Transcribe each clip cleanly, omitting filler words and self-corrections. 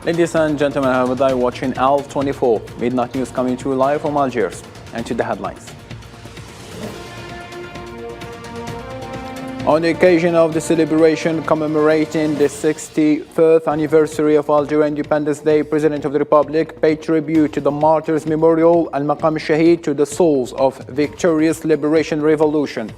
Ladies and gentlemen, have a day watching Al24 Midnight News coming to you live from Algiers. And to the headlines. On the occasion of the celebration commemorating the 61st anniversary of Algerian Independence Day, President of the Republic paid tribute to the Martyrs Memorial Al-Maqam Shahid to the souls of victorious liberation revolution.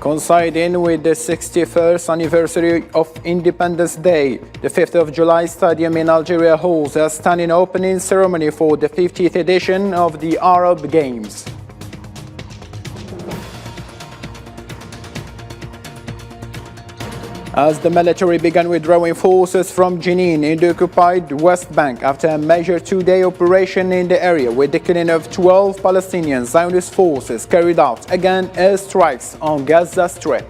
Coinciding with the 61st anniversary of Independence Day, the 5th of July Stadium in Algeria holds a standing opening ceremony for the 50th edition of the Arab Games. As the military began withdrawing forces from Jenin in the occupied West Bank after a major two-day operation in the area with the killing of 12 Palestinian Zionist forces carried out again airstrikes on Gaza Strip.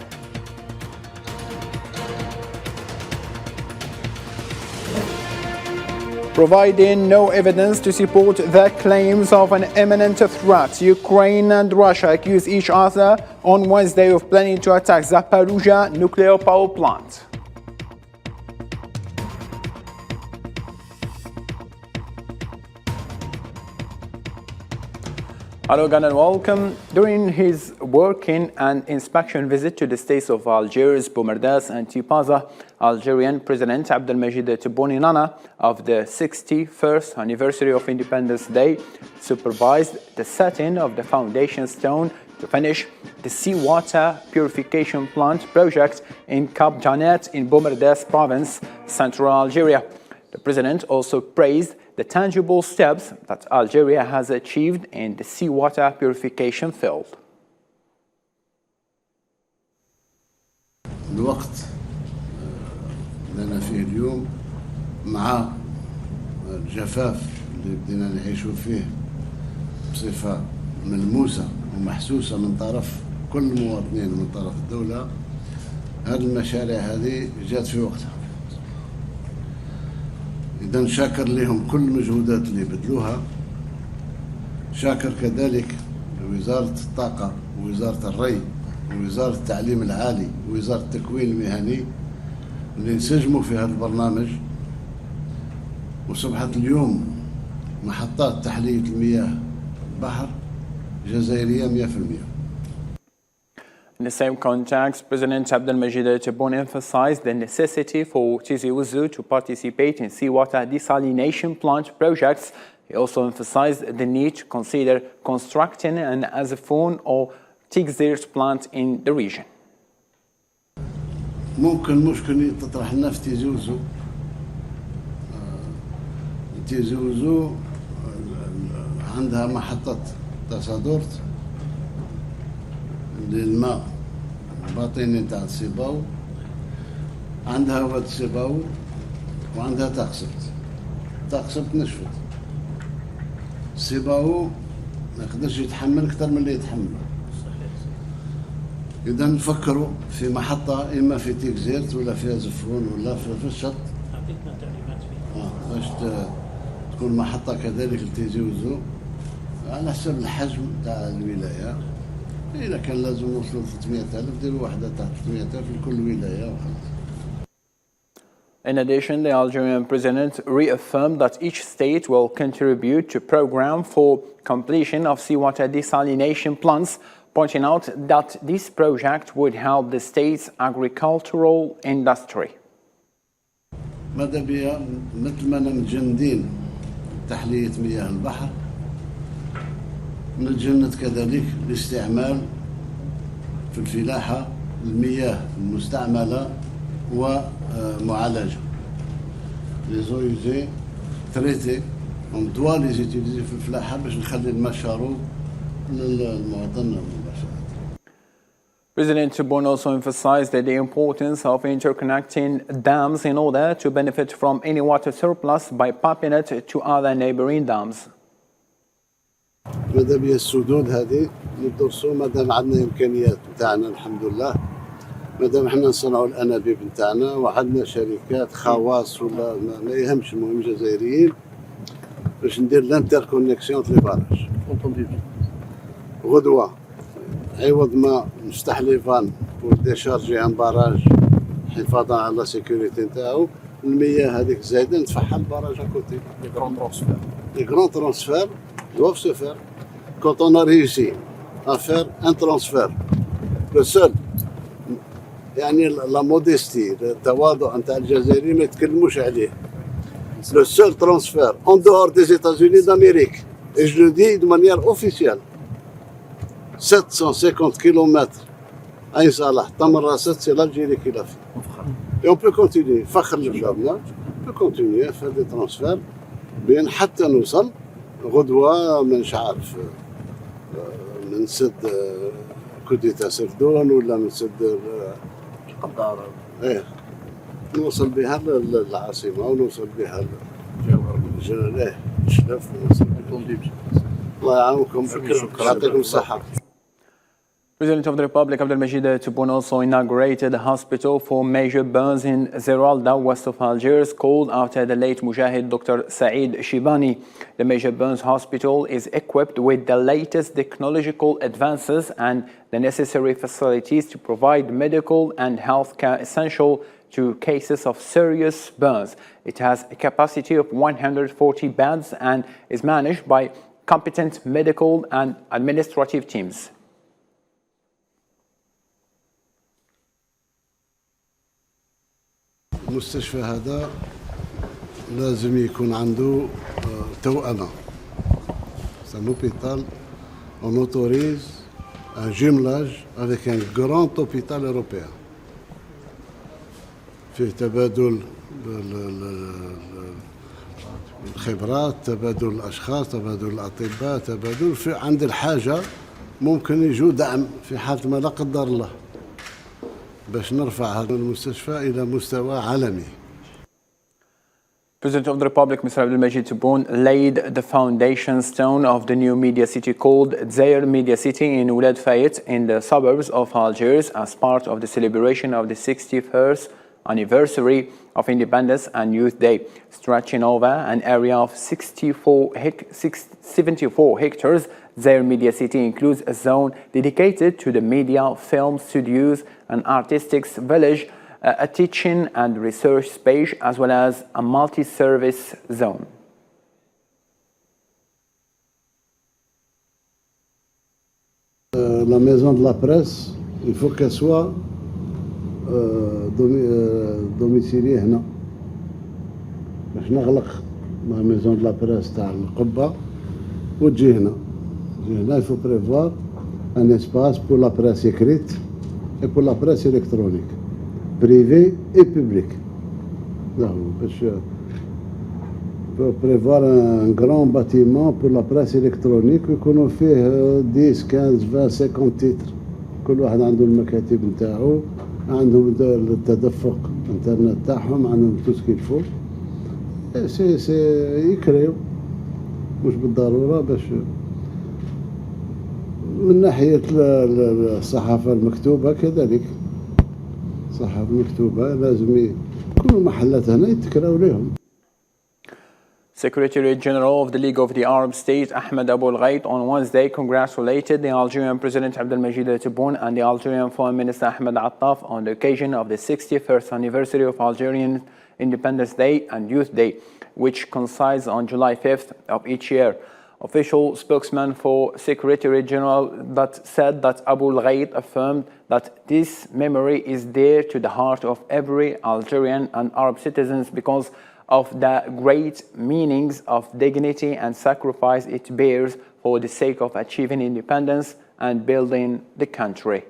Providing no evidence to support the claims of an imminent threat, Ukraine and Russia accused each other on Wednesday of planning to attack Zaporizhzhia nuclear power plant. Hello again and welcome. During his working and inspection visit to the states of Algiers, Boumerdès and Tipaza, Algerian President Abdelmajid Tebboune of the 61st anniversary of Independence Day supervised the setting of the foundation stone to finish the seawater purification plant project in Cap Janet in Boumerdès province, central Algeria. The President also praised the tangible steps that Algeria has achieved in the seawater purification field. الوقت لنا فيه اليوم مع الجفاف اللي بدينا نعيشوا فيه بصفة ملموسة ومحسوسة من طرف كل المواطنين ومن طرف الدولة. هذه المشاريع هذه جات في وقتها. إذا شاكر لهم كل المجهودات اللي بدلوها. شاكر كذلك وزارة الطاقة ووزارة الري ووزارة التعليم العالي ووزارة التكوين المهني اللي انسجموا في هذا البرنامج وصبحت اليوم محطات تحلية المياه البحر جزائرية 100%. In the same context, President Abdelmajid Tebboune emphasized the necessity for Tizi Ouzou to participate in seawater desalination plant projects. He also emphasized the need to consider constructing an Azafone or Tigzirt plant in the region. ممكن مشكل تطرح لنا في تيزي وزو. تيزي وزو عندها محطة تصادرت للماء باطني تاع السيباو، عندها واد السيباو وعندها تاقسبت نشفت. السيباو ما يقدرش يتحمل أكثر من اللي يتحمله. إذا نفكروا في محطة إما في تيكزيرت ولا في زفون ولا في الشط. عطيتنا تعليمات فيها. باش تكون محطة كذلك لتيزي وزو على حسب الحجم تاع الولاية. إذا كان لازم نوصلوا 300,000 ديروا واحدة تاع 300,000 لكل ولاية وخلاص. In addition, the Algerian president reaffirmed that each state will contribute to a program for completion of seawater desalination plants, pointing out that this project would help the state's agricultural industry. ماذا بيا مثل ما متجندين تحلية مياه البحر نتجند كذلك الاستعمال في الفلاحة المياه المستعملة ومعالجة لي زو يوزي تريتي اون دوا لي زيتيليزي في الفلاحة باش نخلي الماء شاروب للمواطن مباشرة. President Tebboune also emphasized the importance of interconnecting dams in order to benefit from any water surplus by pumping it to other neighboring dams. ماذا بيا السدود هذه ندرسوا مادام عندنا امكانيات نتاعنا الحمد لله، مادام احنا نصنعوا الانابيب نتاعنا وعندنا شركات خواص ولا ما يهمش، المهم جزائريين باش ندير لانتر كونيكسيون لي باراج. غدوه عوض ما نفتح لي فان وديشارجي ان باراج حفاظا على السيكوريتي نتاعو. المياه هذيك الزايده ندفعها الباراج اكوتي. Les grands transferts. Les grands transferts doivent se faire. Quand on a réussi à faire un transfert, le seul يعني la modestie, التواضع نتاع الجزائريين ما يتكلموش عليه. Le seul transfert en dehors des États-Unis d'Amérique, et je le dis de manière officielle, 750 km Aïn Salah, Tamarasset, c'est l'Algérie qui l'a fait. Et on peut continuer. فخر لشعبنا. On peut continuer à faire des transferts بين حتى نوصل غدوة مش عارف من سد كوديتا سردون ولا من سد القطار. ايه نوصل بها للعاصمة ونوصل بها الجلالة الشلف ونوصل بها. الله يعاونكم. يعطيكم الصحة. President of the Republic Abdelmajid Tebboune also inaugurated a hospital for major burns in Zeralda, west of Algiers, called after the late Mujahid Dr. Saeed Shibani. The major burns hospital is equipped with the latest technological advances and the necessary facilities to provide medical and health care essential to cases of serious burns. It has a capacity of 140 beds and is managed by competent medical and administrative teams. المستشفى هذا لازم يكون عنده توأمة. C'est un hôpital, on autorise un jumelage avec un grand hôpital européen. فيه تبادل الخبرات، تبادل الأشخاص، تبادل الأطباء، تبادل في عند الحاجة ممكن يجوا دعم في حالة ما لا قدر الله باش نرفع هذا المستشفى إلى مستوى عالمي. President of the Republic, Mr. Abdelmajid Tebboune, laid the foundation stone of the new media city called Zaire Media City in Ouled Fayet in the suburbs of Algiers as part of the celebration of the 61st anniversary of Independence and Youth Day, stretching over an area of 74 hectares. Zaire Media City includes a zone dedicated to the media, film studios, an artistic village, a teaching and research space, as well as a multi-service zone. La maison de la presse, il faut qu'elle soit domiciliée هنا باش نغلق la maison de la presse تاع القبة وتجي هنا. Là, il faut prévoir un espace pour la presse écrite et pour la presse électronique, privée et publique. Il faut prévoir un grand bâtiment pour la presse électronique ويكونوا فيه 10, 15, 20, 50 titres. كل واحد عنده المكاتب نتاعو، عندهم التدفق الانترنت تاعهم، عندهم tout ce qu'il faut. يكريو مش بالضرورة باش من ناحية الصحافة المكتوبة كذلك. الصحافة المكتوبة لازم يكونوا محلات هنا يتكراو لهم. Secretary General of the League of the Arab States, Ahmed Abu al-Ghait, on Wednesday congratulated the Algerian President Abdelmajid Tebboune and the Algerian Foreign Minister Ahmed Attaf on the occasion of the 61st anniversary of Algerian Independence Day and Youth Day, which coincides on July 5th of each year. Official spokesman for Secretary General that said that Abu al-Ghait affirmed that this memory is dear to the heart of every Algerian and Arab citizens because of the great meanings of dignity and sacrifice it bears for the sake of achieving independence and building the country.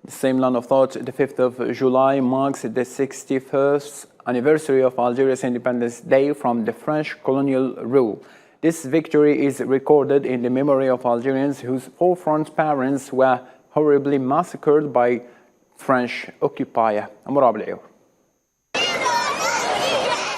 The same line of thought, the 5th of July marks the 61st anniversary of Algeria's Independence Day from the French colonial rule. This victory is recorded in the memory of Algerians whose forefront parents were horribly massacred by French occupier.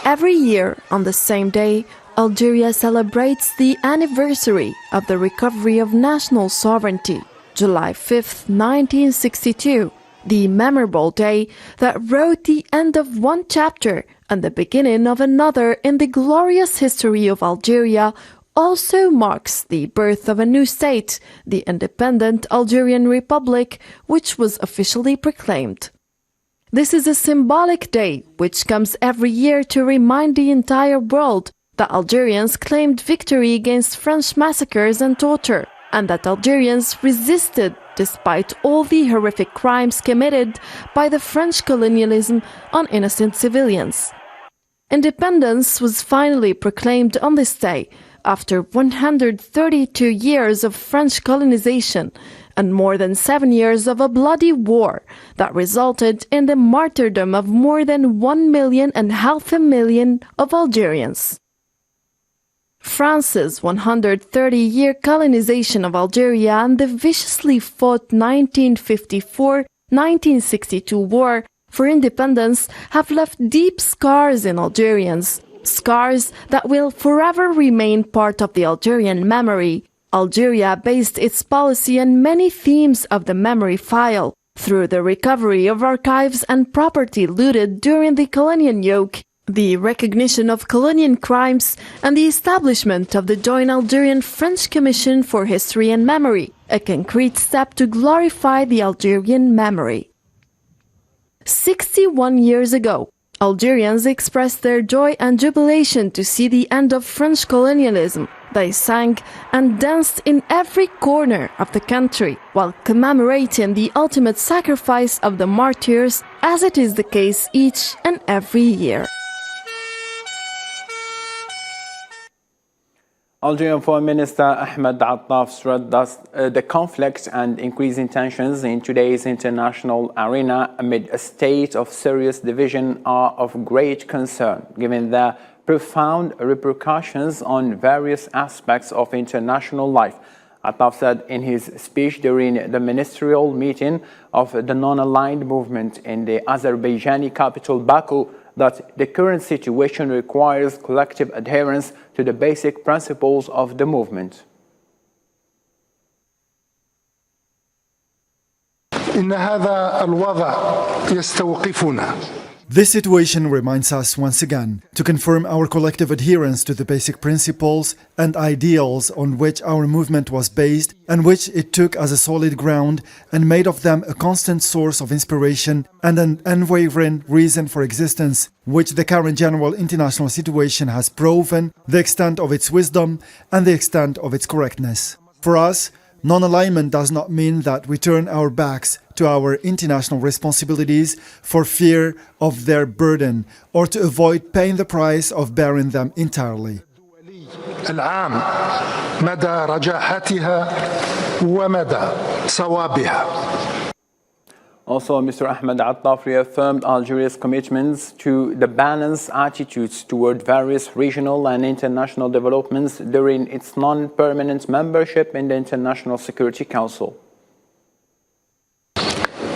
Every year, on the same day, Algeria celebrates the anniversary of the recovery of national sovereignty, July 5th, 1962, the memorable day that wrote the end of one chapter and the beginning of another in the glorious history of Algeria also marks the birth of a new state, the independent Algerian Republic, which was officially proclaimed. This is a symbolic day which comes every year to remind the entire world that Algerians claimed victory against French massacres and torture, and that Algerians resisted despite all the horrific crimes committed by the French colonialism on innocent civilians. Independence was finally proclaimed on this day after 132 years of French colonization and more than 7 years of a bloody war that resulted in the martyrdom of more than 1.5 million of Algerians. France's 130-year colonization of Algeria and the viciously fought 1954-1962 war for independence have left deep scars in Algerians, scars that will forever remain part of the Algerian memory. Algeria based its policy on many themes of the memory file, through the recovery of archives and property looted during the colonial yoke, the recognition of colonial crimes, and the establishment of the Joint Algerian-French Commission for History and Memory, a concrete step to glorify the Algerian memory. 61 years ago, Algerians expressed their joy and jubilation to see the end of French colonialism. They sang and danced in every corner of the country while commemorating the ultimate sacrifice of the martyrs, as it is the case each and every year. Algerian Foreign Minister Ahmed Attaf stressed that the conflict and increasing tensions in today's international arena amid a state of serious division are of great concern, given the profound repercussions on various aspects of international life. Attaf said in his speech during the ministerial meeting of the non-aligned movement in the Azerbaijani capital Baku that the current situation requires collective adherence to the basic principles of the movement. إن هذا الوضع يستوقفنا. This situation reminds us once again to confirm our collective adherence to the basic principles and ideals on which our movement was based and which it took as a solid ground and made of them a constant source of inspiration and an unwavering reason for existence, which the current general international situation has proven the extent of its wisdom and the extent of its correctness. For us, non-alignment does not mean that we turn our backs to our international responsibilities for fear of their burden or to avoid paying the price of bearing them entirely. العام مدى رجاحتها ومدى صوابها. Also, Mr. Ahmed Attaf reaffirmed Algeria's commitments to the balanced attitudes toward various regional and international developments during its non-permanent membership in the International Security Council.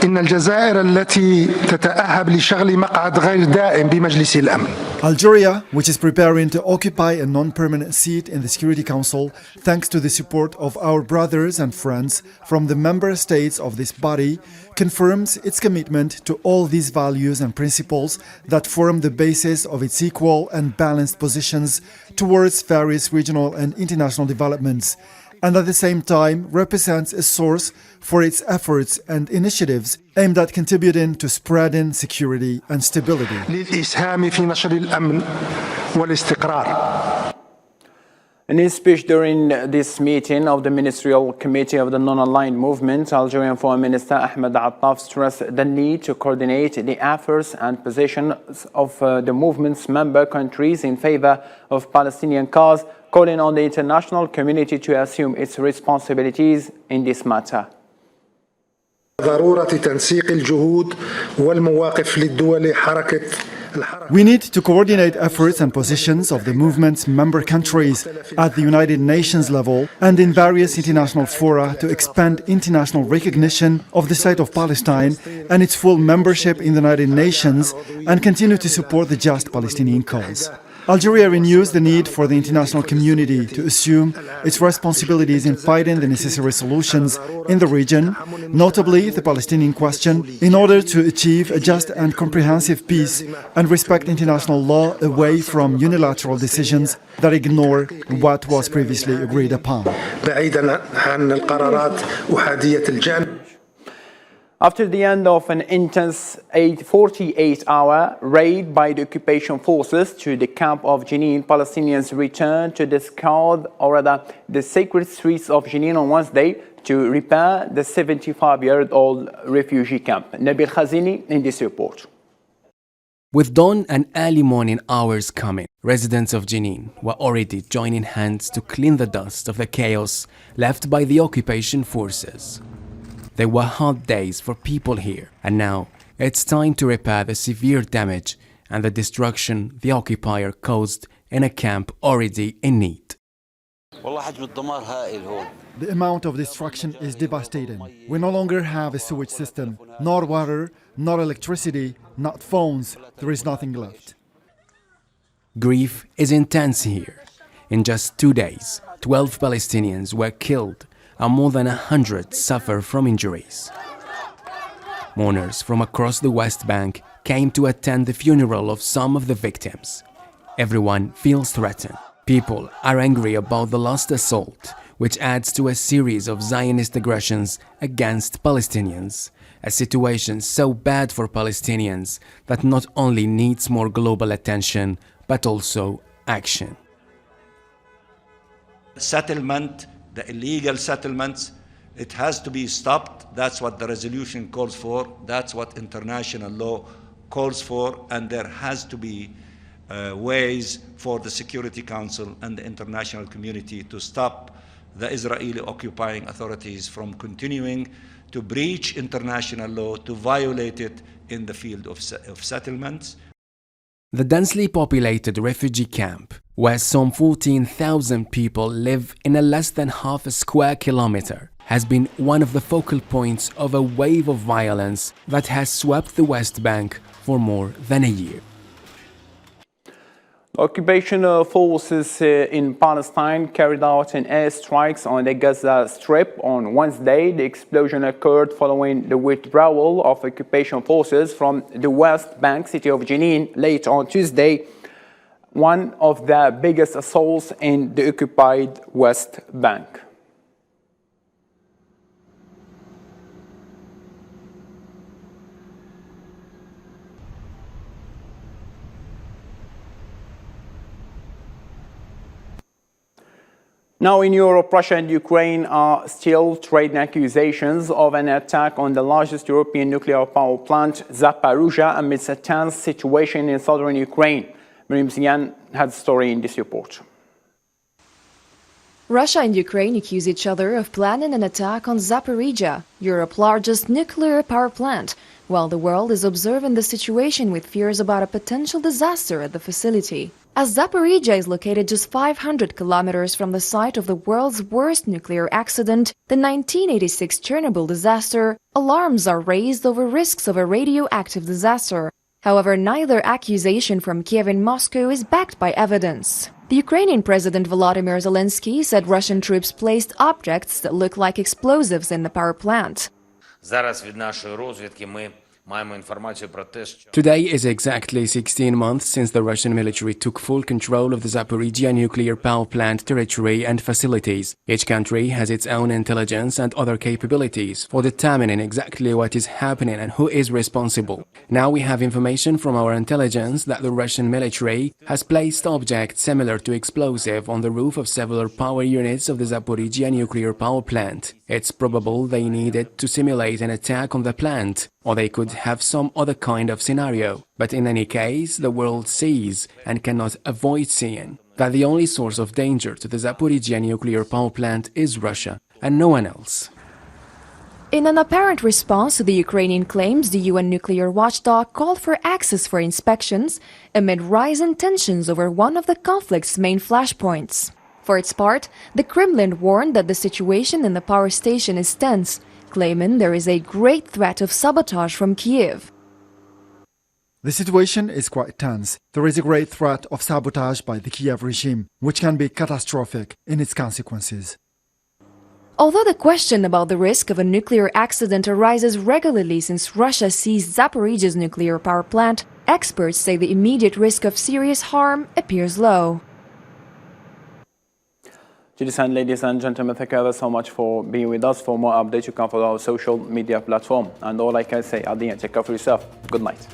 إن الجزائر التي تتأهب لشغل مقعد غير دائم بمجلس الأمن. Algeria, which is preparing to occupy a non-permanent seat in the Security Council, thanks to the support of our brothers and friends from the member states of this body, confirms its commitment to all these values and principles that form the basis of its equal and balanced positions towards various regional and international developments, and at the same time represents a source for its efforts and initiatives aimed at contributing to spreading security and stability. للإسهام في نشر الأمن والاستقرار. In his speech during this meeting of the Ministerial Committee of the Non-Aligned Movement, Algerian Foreign Minister Ahmed Attaf stressed the need to coordinate the efforts and positions of the movement's member countries in favor of Palestinian cause, calling on the international community to assume its responsibilities in this matter. ضرورة تنسيق الجهود والمواقف للدول حركة. We need to coordinate efforts and positions of the movement's member countries at the United Nations level and in various international fora to expand international recognition of the State of Palestine and its full membership in the United Nations and continue to support the just Palestinian cause. Algeria renews the need for the international community to assume its responsibilities in finding the necessary solutions in the region, notably the Palestinian question, in order to achieve a just and comprehensive peace and respect international law away from unilateral decisions that ignore what was previously agreed upon. بعيداً عن القرارات أحادية الجانب. After the end of an intense 48-hour raid by the occupation forces to the camp of Jenin, Palestinians returned to the sacred, or rather the sacred streets of Jenin on Wednesday to repair the 75-year-old refugee camp. Nabil Khazini in this report. With dawn and early morning hours coming, residents of Jenin were already joining hands to clean the dust of the chaos left by the occupation forces. There were hard days for people here, and now it's time to repair the severe damage and the destruction the occupier caused in a camp already in need. The amount of destruction is devastating. We no longer have a sewage system, nor water, nor electricity, not phones. There is nothing left. Grief is intense here. In just 2 days, 12 Palestinians were killed and more than 100 suffer from injuries. Mourners from across the West Bank came to attend the funeral of some of the victims. Everyone feels threatened. People are angry about the last assault, which adds to a series of Zionist aggressions against Palestinians, a situation so bad for Palestinians that not only needs more global attention, but also action. Settlement, the illegal settlements, it has to be stopped. That's what the resolution calls for. That's what international law calls for. And there has to be ways for the Security Council and the international community to stop the Israeli occupying authorities from continuing to breach international law, to violate it in the field of settlements. The densely populated refugee camp, where some 14,000 people live in a less than half a square kilometer, has been one of the focal points of a wave of violence that has swept the West Bank for more than a year. Occupation forces in Palestine carried out an airstrikes on the Gaza Strip on Wednesday. The explosion occurred following the withdrawal of occupation forces from the West Bank city of Jenin late on Tuesday, one of the biggest assaults in the occupied West Bank. Now in Europe, Russia and Ukraine are still trading accusations of an attack on the largest European nuclear power plant, Zaporizhzhia, amidst a tense situation in southern Ukraine. Miriam Zian had the story in this report. Russia and Ukraine accuse each other of planning an attack on Zaporizhzhia, Europe's largest nuclear power plant, while the world is observing the situation with fears about a potential disaster at the facility. As Zaporizhzhia is located just 500 kilometers from the site of the world's worst nuclear accident, the 1986 Chernobyl disaster, alarms are raised over risks of a radioactive disaster. However, neither accusation from Kiev and Moscow is backed by evidence. The Ukrainian President Volodymyr Zelensky said Russian troops placed objects that look like explosives in the power plant. Today is exactly 16 months since the Russian military took full control of the Zaporizhzhia nuclear power plant territory and facilities. Each country has its own intelligence and other capabilities for determining exactly what is happening and who is responsible. Now we have information from our intelligence that the Russian military has placed objects similar to explosive on the roof of several power units of the Zaporizhzhia nuclear power plant. It's probable they needed to simulate an attack on the plant, or they could have some other kind of scenario. But in any case, the world sees, and cannot avoid seeing, that the only source of danger to the Zaporizhzhia nuclear power plant is Russia, and no one else. In an apparent response to the Ukrainian claims, the UN nuclear watchdog called for access for inspections amid rising tensions over one of the conflict's main flashpoints. For its part, the Kremlin warned that the situation in the power station is tense, claiming there is a great threat of sabotage from Kiev. The situation is quite tense. There is a great threat of sabotage by the Kiev regime, which can be catastrophic in its consequences. Although the question about the risk of a nuclear accident arises regularly since Russia seized Zaporizhzhia's nuclear power plant, experts say the immediate risk of serious harm appears low. Ladies and gentlemen, thank you ever so much for being with us. For more updates, you can follow our social media platform. And all I can say at the end, take care of yourself. Good night.